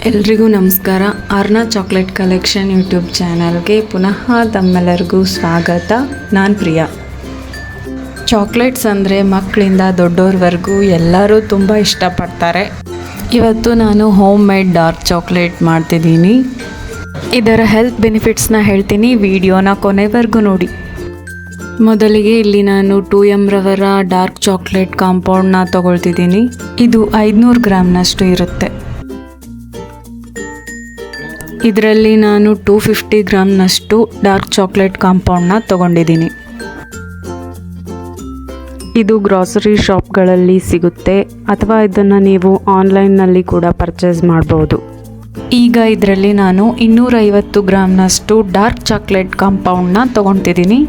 ಎಲ್ರಿಗೂ ನಮಸ್ಕಾರ. ಅರ್ನಾ chocolate collection YouTube ಚಾನಲ್ಗೆ ಪುನಃ ತಮ್ಮೆಲ್ಲರಿಗೂ ಸ್ವಾಗತ. ನಾನು ಪ್ರಿಯಾ. ಚಾಕ್ಲೇಟ್ಸ್ ಅಂದರೆ ಮಕ್ಕಳಿಂದ ದೊಡ್ಡೋರ್ವರೆಗೂ ಎಲ್ಲರೂ ತುಂಬ ಇಷ್ಟಪಡ್ತಾರೆ. ಇವತ್ತು ನಾನು ಹೋಮ್ ಮೇಡ್ ಡಾರ್ಕ್ ಚಾಕ್ಲೇಟ್ ಮಾಡ್ತಿದ್ದೀನಿ. ಇದರ ಹೆಲ್ತ್ ಬೆನಿಫಿಟ್ಸ್ನ ಹೇಳ್ತೀನಿ, ವಿಡಿಯೋನ ಕೊನೆವರೆಗೂ ನೋಡಿ. ಮೊದಲಿಗೆ ಇಲ್ಲಿ ನಾನು 2M ರವರ ಡಾರ್ಕ್ ಚಾಕ್ಲೇಟ್ ಕಾಂಪೌಂಡ್ನ ತೊಗೊಳ್ತಿದ್ದೀನಿ. ಇದು 500 ಗ್ರಾಮ್ನಷ್ಟು ಇರುತ್ತೆ. ಇದರಲ್ಲಿ ನಾನು 250 ಗ್ರಾಮ್ನಷ್ಟು ಡಾರ್ಕ್ ಚಾಕ್ಲೇಟ್ ಕಾಂಪೌಂಡ್ನ ತೊಗೊಂಡಿದ್ದೀನಿ. ಇದು ಗ್ರಾಸರಿ ಶಾಪ್ಗಳಲ್ಲಿ ಸಿಗುತ್ತೆ ಅಥವಾ ಇದನ್ನು ನೀವು ಆನ್ಲೈನ್ನಲ್ಲಿ ಕೂಡ ಪರ್ಚೇಸ್ ಮಾಡ್ಬೋದು. ಈಗ ಇದರಲ್ಲಿ ನಾನು 250 ಗ್ರಾಮ್ನಷ್ಟು ಡಾರ್ಕ್ ಚಾಕ್ಲೇಟ್ ಕಾಂಪೌಂಡ್ನ ತೊಗೊತಿದ್ದೀನಿ.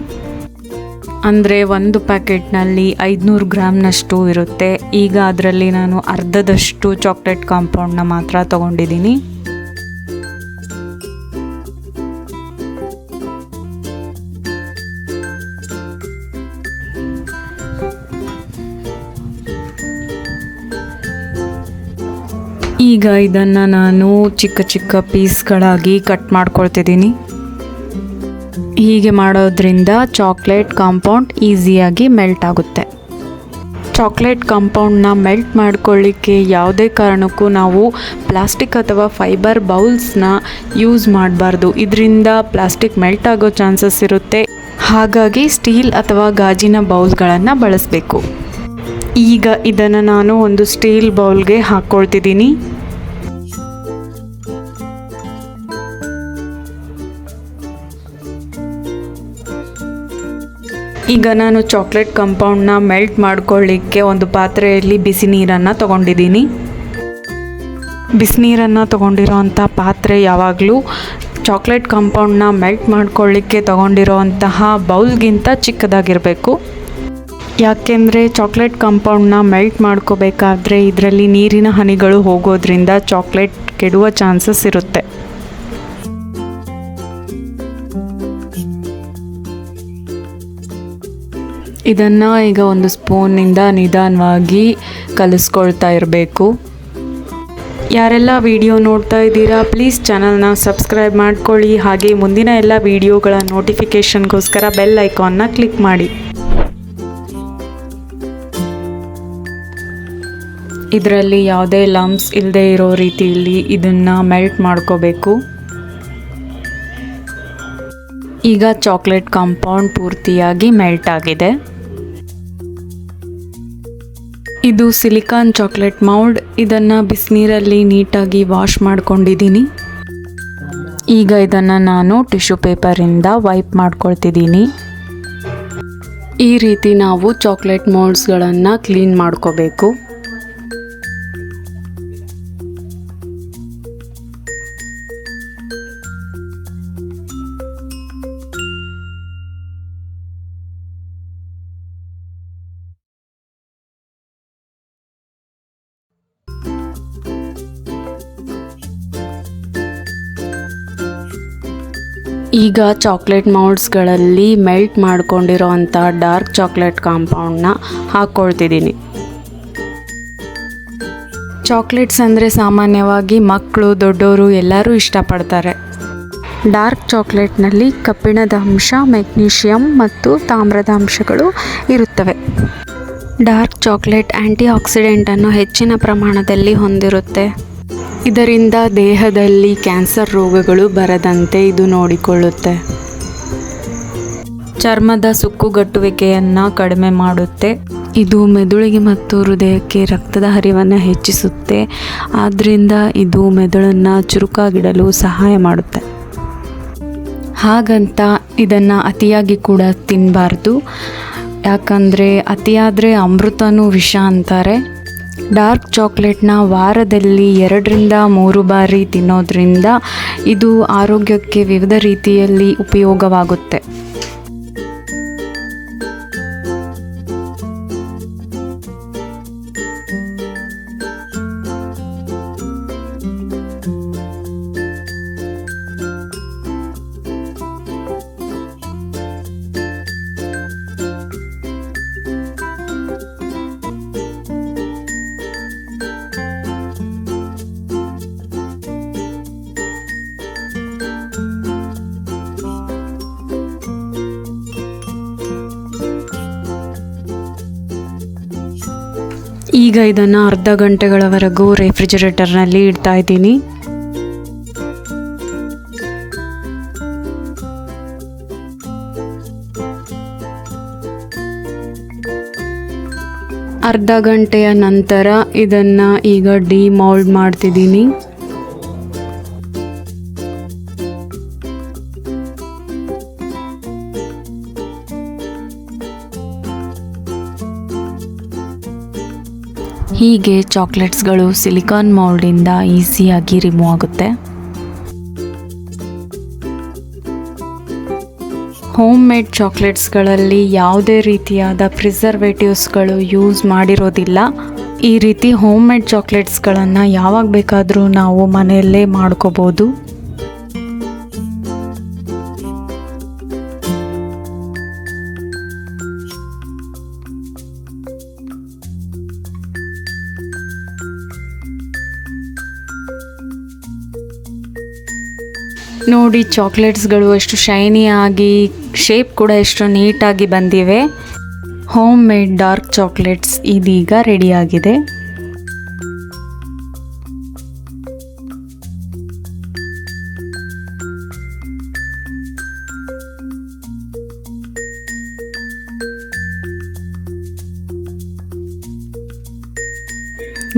ಅಂದರೆ ಒಂದು ಪ್ಯಾಕೆಟ್ನಲ್ಲಿ 500 ಗ್ರಾಮ್ನಷ್ಟು ಇರುತ್ತೆ. ಈಗ ಅದರಲ್ಲಿ ನಾನು ಅರ್ಧದಷ್ಟು ಚಾಕ್ಲೇಟ್ ಕಾಂಪೌಂಡ್ನ ಮಾತ್ರ ತೊಗೊಂಡಿದ್ದೀನಿ. ಈಗ ಇದನ್ನು ನಾನು ಚಿಕ್ಕ ಚಿಕ್ಕ ಪೀಸ್ಗಳಾಗಿ ಕಟ್ ಮಾಡ್ಕೊಳ್ತಿದ್ದೀನಿ. ಹೀಗೆ ಮಾಡೋದ್ರಿಂದ ಚಾಕ್ಲೇಟ್ ಕಾಂಪೌಂಡ್ ಈಸಿಯಾಗಿ ಮೆಲ್ಟ್ ಆಗುತ್ತೆ. ಚಾಕ್ಲೇಟ್ ಕಾಂಪೌಂಡ್ನ ಮೆಲ್ಟ್ ಮಾಡ್ಕೊಳ್ಳಿಕ್ಕೆ ಯಾವುದೇ ಕಾರಣಕ್ಕೂ ನಾವು ಪ್ಲಾಸ್ಟಿಕ್ ಅಥವಾ ಫೈಬರ್ ಬೌಲ್ಸ್ನ ಯೂಸ್ ಮಾಡಬಾರ್ದು. ಇದರಿಂದ ಪ್ಲಾಸ್ಟಿಕ್ ಮೆಲ್ಟ್ ಆಗೋ ಚಾನ್ಸಸ್ ಇರುತ್ತೆ. ಹಾಗಾಗಿ ಸ್ಟೀಲ್ ಅಥವಾ ಗಾಜಿನ ಬೌಲ್ಗಳನ್ನು ಬಳಸಬೇಕು. ಈಗ ಇದನ್ನು ನಾನು ಒಂದು ಸ್ಟೀಲ್ ಬೌಲ್ಗೆ ಹಾಕ್ಕೊಳ್ತಿದ್ದೀನಿ. ಈಗ ನಾನು ಚಾಕ್ಲೇಟ್ ಕಾಂಪೌಂಡ್ನ ಮೆಲ್ಟ್ ಮಾಡ್ಕೊಳ್ಳಿಕ್ಕೆ ಒಂದು ಪಾತ್ರೆಯಲ್ಲಿ ಬಿಸಿ ನೀರನ್ನು ತೊಗೊಂಡಿದ್ದೀನಿ. ಬಿಸಿನೀರನ್ನು ತೊಗೊಂಡಿರೋವಂಥ ಪಾತ್ರೆ ಯಾವಾಗಲೂ ಚಾಕ್ಲೇಟ್ ಕಾಂಪೌಂಡ್ನ ಮೆಲ್ಟ್ ಮಾಡ್ಕೊಳ್ಳಿಕ್ಕೆ ತೊಗೊಂಡಿರೋವಂತಹ ಬೌಲ್ಗಿಂತ ಚಿಕ್ಕದಾಗಿರಬೇಕು. ಯಾಕೆಂದರೆ ಚಾಕ್ಲೇಟ್ ಕಾಂಪೌಂಡ್ನ ಮೆಲ್ಟ್ ಮಾಡ್ಕೋಬೇಕಾದ್ರೆ ಇದರಲ್ಲಿ ನೀರಿನ ಹನಿಗಳು ಹೋಗೋದ್ರಿಂದ ಚಾಕ್ಲೇಟ್ ಕೆಡುವ ಚಾನ್ಸಸ್ ಇರುತ್ತೆ. ಇದನ್ನು ಈಗ ಒಂದು ಸ್ಪೂನ್ನಿಂದ ನಿಧಾನವಾಗಿ ಕಲಿಸ್ಕೊಳ್ತಾ ಇರಬೇಕು. ಯಾರೆಲ್ಲ ವಿಡಿಯೋ ನೋಡ್ತಾ ಇದ್ದೀರಾ ಪ್ಲೀಸ್ ಚಾನಲ್ನ ಸಬ್ಸ್ಕ್ರೈಬ್ ಮಾಡ್ಕೊಳ್ಳಿ. ಹಾಗೆ ಮುಂದಿನ ಎಲ್ಲ ವಿಡಿಯೋಗಳ ನೋಟಿಫಿಕೇಷನ್ಗೋಸ್ಕರ ಬೆಲ್ ಐಕಾನ್ನ ಕ್ಲಿಕ್ ಮಾಡಿ. ಇದರಲ್ಲಿ ಯಾವುದೇ ಲಂಪ್ಸ್ ಇಲ್ಲದೆ ಇರೋ ರೀತಿಯಲ್ಲಿ ಇದನ್ನು ಮೆಲ್ಟ್ ಮಾಡ್ಕೋಬೇಕು. ಈಗ ಚಾಕ್ಲೇಟ್ ಕಾಂಪೌಂಡ್ ಪೂರ್ತಿಯಾಗಿ ಮೆಲ್ಟ್ ಆಗಿದೆ. ಇದು ಸಿಲಿಕಾನ್ ಚಾಕ್ಲೇಟ್ ಮೌಲ್ಡ್. ಇದನ್ನು ಬಿಸಿನೀರಲ್ಲಿ ನೀಟಾಗಿ ವಾಶ್ ಮಾಡ್ಕೊಂಡಿದ್ದೀನಿ. ಈಗ ಇದನ್ನು ನಾನು ಟಿಶ್ಯೂ ಪೇಪರಿಂದ ವೈಪ್ ಮಾಡ್ಕೊಳ್ತಿದ್ದೀನಿ. ಈ ರೀತಿ ನಾವು ಚಾಕ್ಲೇಟ್ ಮೌಲ್ಡ್ಸ್ಗಳನ್ನು ಕ್ಲೀನ್ ಮಾಡ್ಕೋಬೇಕು. ಈಗ ಚಾಕ್ಲೇಟ್ ಮೌಲ್ಡ್ಸ್ಗಳಲ್ಲಿ ಮೆಲ್ಟ್ ಮಾಡ್ಕೊಂಡಿರೋವಂಥ ಡಾರ್ಕ್ ಚಾಕ್ಲೇಟ್ ಕಾಂಪೌಂಡ್ನ ಹಾಕ್ಕೊಳ್ತಿದ್ದೀನಿ. ಚಾಕ್ಲೇಟ್ಸ್ ಅಂದರೆ ಸಾಮಾನ್ಯವಾಗಿ ಮಕ್ಕಳು ದೊಡ್ಡವರು ಎಲ್ಲರೂ ಇಷ್ಟಪಡ್ತಾರೆ. ಡಾರ್ಕ್ ಚಾಕ್ಲೇಟ್ನಲ್ಲಿ ಕಬ್ಬಿಣದ ಅಂಶ, ಮೆಗ್ನೀಷಿಯಮ್ ಮತ್ತು ತಾಮ್ರದ ಅಂಶಗಳು ಇರುತ್ತವೆ. ಡಾರ್ಕ್ ಚಾಕ್ಲೇಟ್ ಆ್ಯಂಟಿ ಆಕ್ಸಿಡೆಂಟನ್ನು ಹೆಚ್ಚಿನ ಪ್ರಮಾಣದಲ್ಲಿ ಹೊಂದಿರುತ್ತೆ. ಇದರಿಂದ ದೇಹದಲ್ಲಿ ಕ್ಯಾನ್ಸರ್ ರೋಗಗಳು ಬರದಂತೆ ಇದು ನೋಡಿಕೊಳ್ಳುತ್ತೆ. ಚರ್ಮದ ಸುಕ್ಕುಗಟ್ಟುವಿಕೆಯನ್ನು ಕಡಿಮೆ ಮಾಡುತ್ತೆ. ಇದು ಮೆದುಳಿಗೆ ಮತ್ತು ಹೃದಯಕ್ಕೆ ರಕ್ತದ ಹರಿವನ್ನು ಹೆಚ್ಚಿಸುತ್ತೆ. ಆದ್ದರಿಂದ ಇದು ಮೆದುಳನ್ನು ಚುರುಕಾಗಿಡಲು ಸಹಾಯ ಮಾಡುತ್ತೆ. ಹಾಗಂತ ಇದನ್ನು ಅತಿಯಾಗಿ ಕೂಡ ತಿನ್ನಬಾರ್ದು. ಯಾಕಂದರೆ ಅತಿಯಾದರೆ ಅಮೃತನೂ ವಿಷ ಅಂತಾರೆ. ಡಾರ್ಕ್ ಚಾಕ್ಲೇಟ್ನ ವಾರದಲ್ಲಿ 2-3 ಬಾರಿ ತಿನ್ನೋದ್ರಿಂದ ಇದು ಆರೋಗ್ಯಕ್ಕೆ ವಿವಿಧ ರೀತಿಯಲ್ಲಿ ಉಪಯೋಗವಾಗುತ್ತೆ. ಈಗ ಇದನ್ನು ಅರ್ಧ ಗಂಟೆಗಳವರೆಗೂ ರೆಫ್ರಿಜರೇಟರ್ನಲ್ಲಿ ಇಡ್ತಾ ಇದ್ದೀನಿ. ಅರ್ಧ ಗಂಟೆಯ ನಂತರ ಇದನ್ನು ಈಗ ಡಿಮೌಲ್ಡ್ ಮಾಡ್ತಿದ್ದೀನಿ. ಹೀಗೆ ಚಾಕ್ಲೇಟ್ಸ್ಗಳು ಸಿಲಿಕಾನ್ ಮೌಲ್ಡಿಂದ ಈಸಿಯಾಗಿ ರಿಮೂವ್ ಆಗುತ್ತೆ. ಹೋಮ್ ಮೇಡ್ ಚಾಕ್ಲೇಟ್ಸ್ಗಳಲ್ಲಿ ಯಾವುದೇ ರೀತಿಯಾದ ಪ್ರಿಸರ್ವೇಟಿವ್ಸ್ಗಳು ಯೂಸ್ ಮಾಡಿರೋದಿಲ್ಲ. ಈ ರೀತಿ ಹೋಮ್ ಮೇಡ್ ಚಾಕ್ಲೇಟ್ಸ್ಗಳನ್ನು ಯಾವಾಗ ಬೇಕಾದರೂ ನಾವು ಮನೆಯಲ್ಲೇ ಮಾಡ್ಕೋಬೋದು. ನೋಡಿ, ಚಾಕ್ಲೇಟ್ಸ್ಗಳು ಎಷ್ಟು ಶೈನಿಯಾಗಿ, ಶೇಪ್ ಕೂಡ ಎಷ್ಟು ನೀಟಾಗಿ ಬಂದಿವೆ. ಹೋಮ್ ಮೇಡ್ ಡಾರ್ಕ್ ಚಾಕ್ಲೇಟ್ಸ್ ಇದೀಗ ರೆಡಿಯಾಗಿದೆ.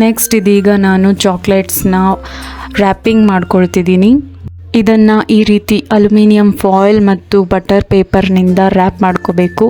ನೆಕ್ಸ್ಟ್ ಇದೀಗ ನಾನು ಚಾಕ್ಲೇಟ್ಸ್ನ ರ್ಯಾಪಿಂಗ್ ಮಾಡ್ಕೊಳ್ತಿದ್ದೀನಿ. ಇದನ್ನು ಈ ರೀತಿ ಅಲ್ಯೂಮಿನಿಯಂ ಫಾಯಿಲ್ ಮತ್ತು ಬಟರ್ ಪೇಪರ್ನಿಂದ ರ್ಯಾಪ್ ಮಾಡ್ಕೋಬೇಕು.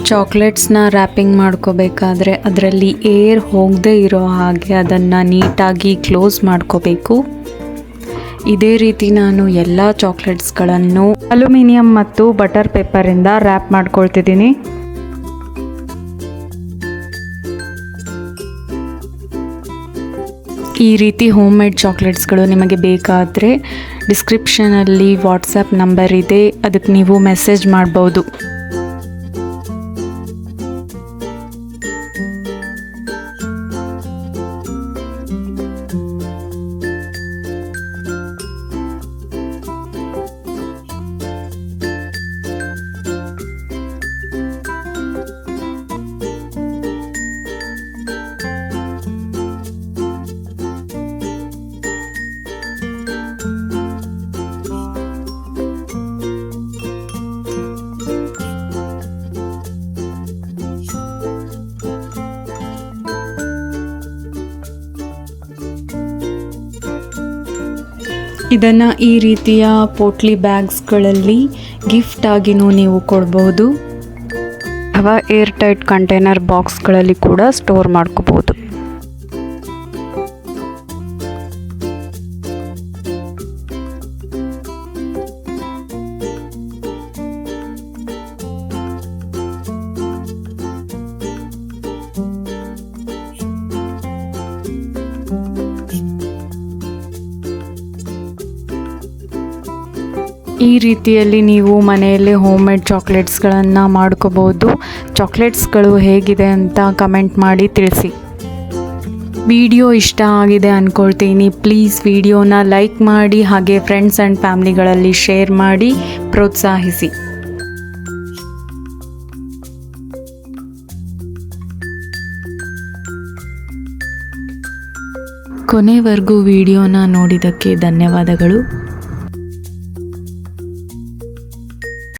ಚಾಕ್ಲೇಟ್ಸ್ನ ರ್ಯಾಪಿಂಗ್ ಮಾಡ್ಕೋಬೇಕಾದ್ರೆ ಅದರಲ್ಲಿ ಏರ್ ಹೋಗದೇ ಇರೋ ಹಾಗೆ ಅದನ್ನು ನೀಟಾಗಿ ಕ್ಲೋಸ್ ಮಾಡ್ಕೋಬೇಕು. ಇದೇ ರೀತಿ ನಾನು ಎಲ್ಲ ಚಾಕ್ಲೇಟ್ಸ್ಗಳನ್ನು ಅಲ್ಯೂಮಿನಿಯಂ ಮತ್ತು ಬಟರ್ ಪೇಪರಿಂದ ರ್ಯಾಪ್ ಮಾಡ್ಕೊಳ್ತಿದ್ದೀನಿ. ಈ ರೀತಿ ಹೋಮ್ ಮೇಡ್ ಚಾಕ್ಲೇಟ್ಸ್ಗಳು ನಿಮಗೆ ಬೇಕಾದರೆ ಡಿಸ್ಕ್ರಿಪ್ಷನಲ್ಲಿ ವಾಟ್ಸಪ್ ನಂಬರ್ ಇದೆ, ಅದಕ್ಕೆ ನೀವು ಮೆಸೇಜ್ ಮಾಡ್ಬೋದು. ಇದನ್ನು ಈ ರೀತಿಯ ಪೋಟ್ಲಿ ಬ್ಯಾಗ್ಸ್ಗಳಲ್ಲಿ ಗಿಫ್ಟ್ ಆಗಿನೂ ನೀವು ಕೊಡ್ಬೋದು ಅಥವಾ ಏರ್ ಟೈಟ್ ಕಂಟೈನರ್ ಬಾಕ್ಸ್ಗಳಲ್ಲಿ ಕೂಡ ಸ್ಟೋರ್ ಮಾಡ್ಕೋಬೋದು. ಈ ರೀತಿಯಲ್ಲಿ ನೀವು ಮನೆಯಲ್ಲೇ ಹೋಮ್ ಮೇಡ್ ಚಾಕ್ಲೇಟ್ಸ್ಗಳನ್ನು ಮಾಡ್ಕೋಬೋದು. ಚಾಕ್ಲೇಟ್ಸ್ಗಳು ಹೇಗಿದೆ ಅಂತ ಕಮೆಂಟ್ ಮಾಡಿ ತಿಳಿಸಿ. ವಿಡಿಯೋ ಇಷ್ಟ ಆಗಿದೆ ಅಂದ್ಕೊಳ್ತೀನಿ. ಪ್ಲೀಸ್ ವಿಡಿಯೋನ ಲೈಕ್ ಮಾಡಿ, ಹಾಗೆ ಫ್ರೆಂಡ್ಸ್ ಆ್ಯಂಡ್ ಫ್ಯಾಮಿಲಿಗಳಲ್ಲಿ ಶೇರ್ ಮಾಡಿ ಪ್ರೋತ್ಸಾಹಿಸಿ. ಕೊನೆವರೆಗೂ ವಿಡಿಯೋನ ನೋಡಿದ್ದಕ್ಕೆ ಧನ್ಯವಾದಗಳು.